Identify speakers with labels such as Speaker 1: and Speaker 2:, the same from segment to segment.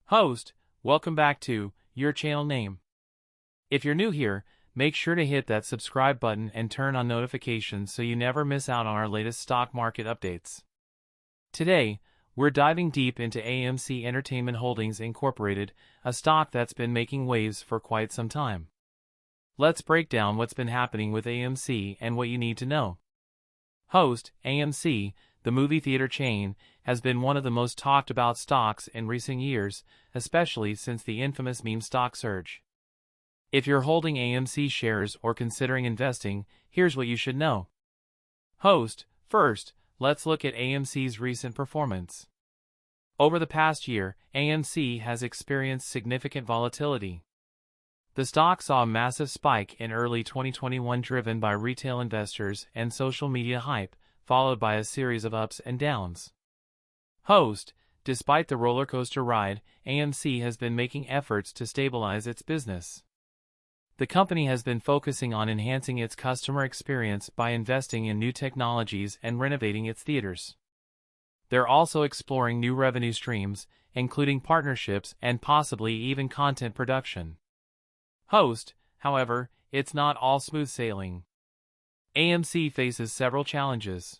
Speaker 1: Host, welcome back to your channel name. If you're new here, make sure to hit that subscribe button and turn on notifications so you never miss out on our latest stock market updates. Today, we're diving deep into AMC Entertainment Holdings Incorporated, a stock that's been making waves for quite some time. Let's break down what's been happening with AMC and what you need to know. Host, AMC, the movie theater chain, has been one of the most talked about stocks in recent years, especially since the infamous meme stock surge. If you're holding AMC shares or considering investing, here's what you should know. Host, first, let's look at AMC's recent performance. Over the past year, AMC has experienced significant volatility. The stock saw a massive spike in early 2021 driven by retail investors and social media hype, followed by a series of ups and downs. Host, despite the roller coaster ride, AMC has been making efforts to stabilize its business. The company has been focusing on enhancing its customer experience by investing in new technologies and renovating its theaters. They're also exploring new revenue streams, including partnerships and possibly even content production. Host, however, it's not all smooth sailing. AMC faces several challenges.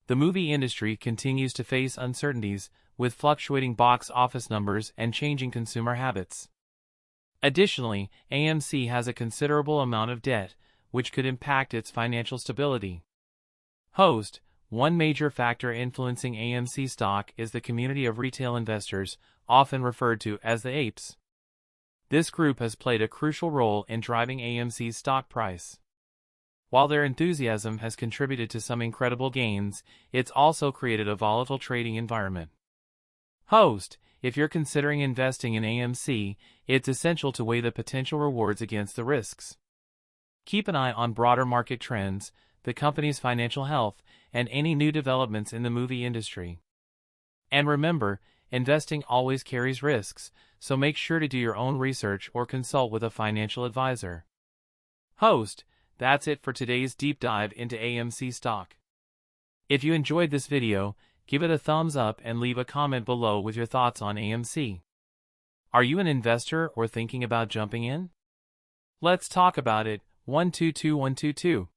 Speaker 1: The movie industry continues to face uncertainties, with fluctuating box office numbers and changing consumer habits. Additionally, AMC has a considerable amount of debt, which could impact its financial stability. Host, one major factor influencing AMC stock is the community of retail investors, often referred to as the apes. This group has played a crucial role in driving AMC's stock price. While their enthusiasm has contributed to some incredible gains, it's also created a volatile trading environment. Host, if you're considering investing in AMC, it's essential to weigh the potential rewards against the risks. Keep an eye on broader market trends, the company's financial health, and any new developments in the movie industry. And remember, investing always carries risks, so make sure to do your own research or consult with a financial advisor. Host, that's it for today's deep dive into AMC stock. If you enjoyed this video, give it a thumbs up and leave a comment below with your thoughts on AMC. Are you an investor or thinking about jumping in? Let's talk about it. 122122